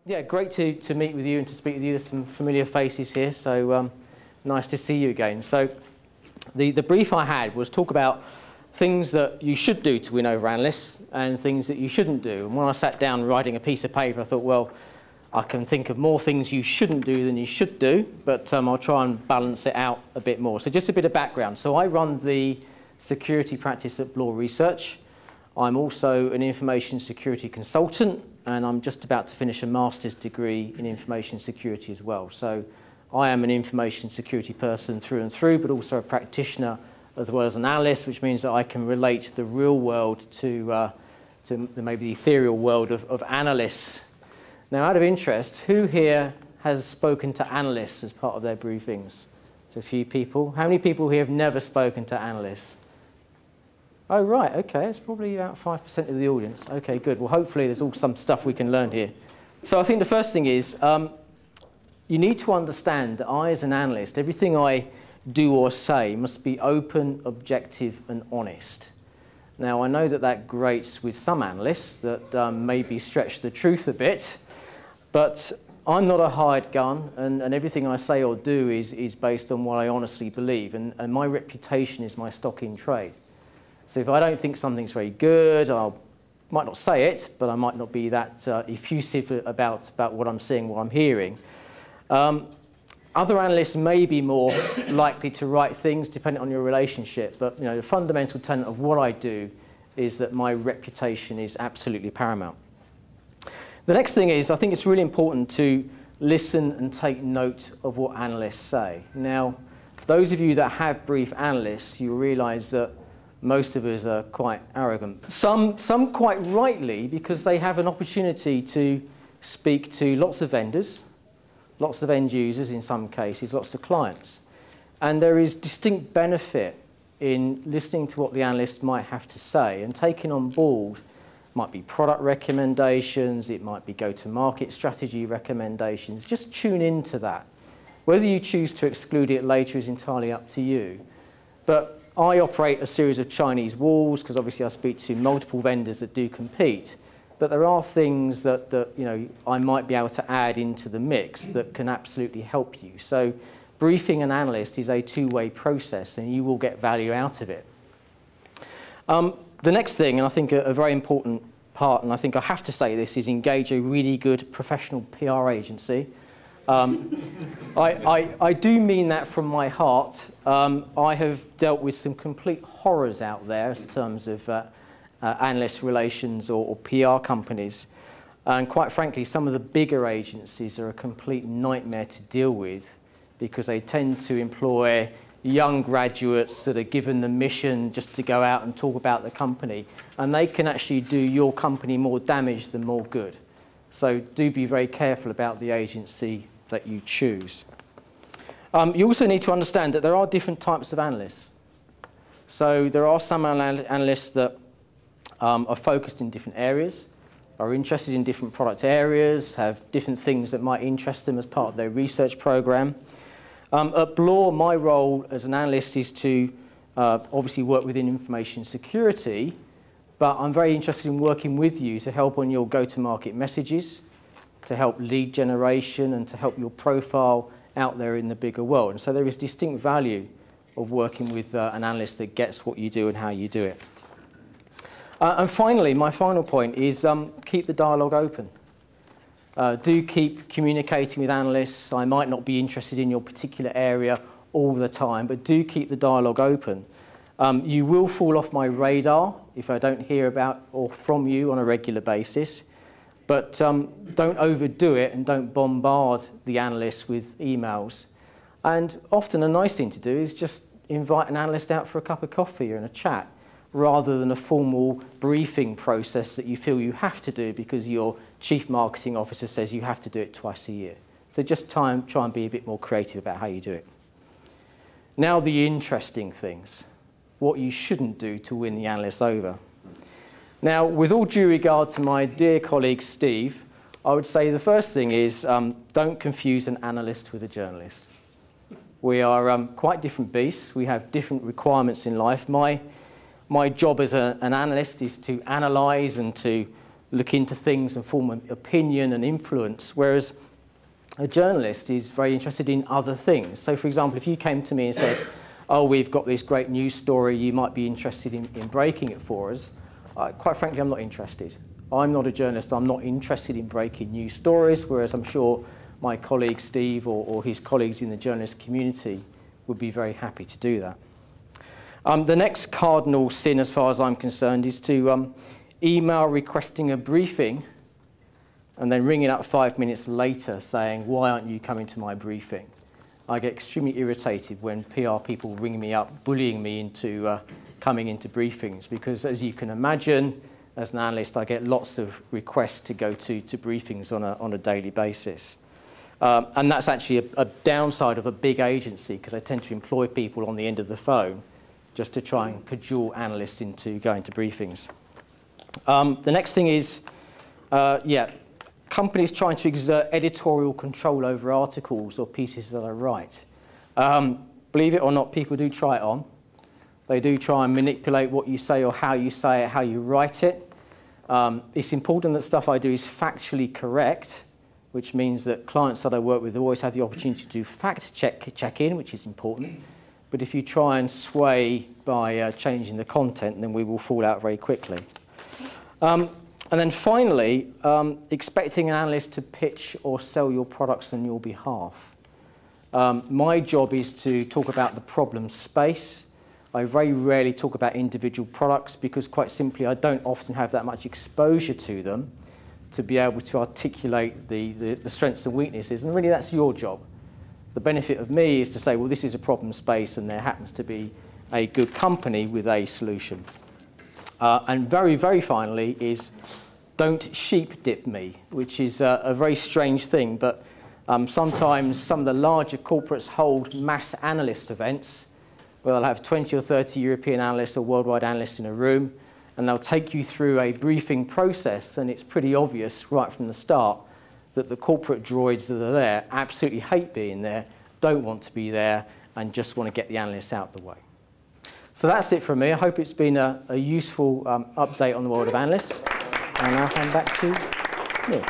Yeah, great to meet with you and to speak with you. There's some familiar faces here, so nice to see you again. So the brief I had was talk about things that you should do to win over analysts and things that you shouldn't do. And when I sat down writing a piece of paper, I thought, well, I can think of more things you shouldn't do than you should do, but I'll try and balance it out a bit more. So just a bit of background. So I run the security practice at Bloor Research. I'm also an information security consultant, and I'm just about to finish a master's degree in information security as well. So I am an information security person through and through, but also a practitioner as well as an analyst, which means that I can relate the real world to maybe the ethereal world of analysts. Now, out of interest, who here has spoken to analysts as part of their briefings? It's a few people. How many people here have never spoken to analysts? Oh, right, okay, it's probably about 5% of the audience. Okay, good. Well, hopefully there's all some stuff we can learn here. So I think the first thing is you need to understand that I, as an analyst, everything I do or say must be open, objective, and honest. Now, I know that that grates with some analysts that maybe stretch the truth a bit, but I'm not a hired gun, and everything I say or do is based on what I honestly believe, and my reputation is my stock in trade. So if I don't think something's very good, I might not say it, but I might not be that effusive about what I'm seeing, what I'm hearing. Other analysts may be more likely to write things depending on your relationship, but the fundamental tenet of what I do is that my reputation is absolutely paramount. The next thing is, I think it's really important to listen and take note of what analysts say. Now, those of you that have briefed analysts, you realize that most of us are quite arrogant. Some quite rightly, because they have an opportunity to speak to lots of vendors, lots of end users in some cases, lots of clients. And there is distinct benefit in listening to what the analyst might have to say and taking on board. It might be product recommendations, it might be go-to-market strategy recommendations. Just tune into that. Whether you choose to exclude it later is entirely up to you. But I operate a series of Chinese walls because obviously I speak to multiple vendors that do compete. But there are things that I might be able to add into the mix that can absolutely help you. So briefing an analyst is a two-way process, and you will get value out of it. The next thing, and I think a very important part, and I think I have to say this, is engage a really good professional PR agency. I do mean that from my heart. I have dealt with some complete horrors out there in terms of analyst relations or PR companies. And quite frankly, some of the bigger agencies are a complete nightmare to deal with because they tend to employ young graduates that are given the mission just to go out and talk about the company. And they can actually do your company more damage than more good. So do be very careful about the agency that you choose. You also need to understand that there are different types of analysts. So there are some analysts that are focused in different areas, are interested in different product areas, have different things that might interest them as part of their research program. At Bloor, my role as an analyst is to obviously work within information security, but I'm very interested in working with you to help on your go-to-market messages, to help lead generation, and to help your profile out there in the bigger world. And so there is distinct value of working with an analyst that gets what you do and how you do it. And finally, my final point is keep the dialogue open. Do keep communicating with analysts. I might not be interested in your particular area all the time, but do keep the dialogue open. You will fall off my radar if I don't hear about or from you on a regular basis. But don't overdo it and don't bombard the analysts with emails. And often a nice thing to do is just invite an analyst out for a cup of coffee or in a chat, rather than a formal briefing process that you feel you have to do because your chief marketing officer says you have to do it twice a year. So just try and be a bit more creative about how you do it. Now the interesting things, what you shouldn't do to win the analysts over. Now, with all due regard to my dear colleague Steve, I would say the first thing is don't confuse an analyst with a journalist. We are quite different beasts. We have different requirements in life. My job as an analyst is to analyse and to look into things and form an opinion and influence, whereas a journalist is very interested in other things. So, for example, if you came to me and said, oh, we've got this great news story, you might be interested in breaking it for us, quite frankly, I'm not interested. I'm not a journalist, I'm not interested in breaking news stories, whereas I'm sure my colleague Steve or his colleagues in the journalist community would be very happy to do that. The next cardinal sin, as far as I'm concerned, is to email requesting a briefing and then ringing up 5 minutes later saying, why aren't you coming to my briefing? I get extremely irritated when PR people ring me up, bullying me into coming into briefings, because as you can imagine, as an analyst, I get lots of requests to go to briefings on a daily basis. And that's actually a downside of a big agency, because I tend to employ people on the end of the phone just to try and cajole analysts into going to briefings. The next thing is, companies trying to exert editorial control over articles or pieces that I write. Believe it or not, people do try it on. They do try and manipulate what you say or how you say it, how you write it. It's important that stuff I do is factually correct, which means that clients that I work with always have the opportunity to do fact check in, which is important. But if you try and sway by changing the content, then we will fall out very quickly. And then finally, expecting an analyst to pitch or sell your products on your behalf. My job is to talk about the problem space. I very rarely talk about individual products because, quite simply, I don't often have that much exposure to them to be able to articulate the strengths and weaknesses. And really, that's your job. The benefit of me is to say, well, this is a problem space, and there happens to be a good company with a solution. And very, very finally is don't sheep dip me, which is a very strange thing. But sometimes some of the larger corporates hold mass analyst events where they'll have 20 or 30 European analysts or worldwide analysts in a room, and they'll take you through a briefing process, and it's pretty obvious right from the start that the corporate droids that are there absolutely hate being there, don't want to be there, and just want to get the analysts out of the way. So that's it from me. I hope it's been a useful update on the world of analysts. And I'll hand back to Neil.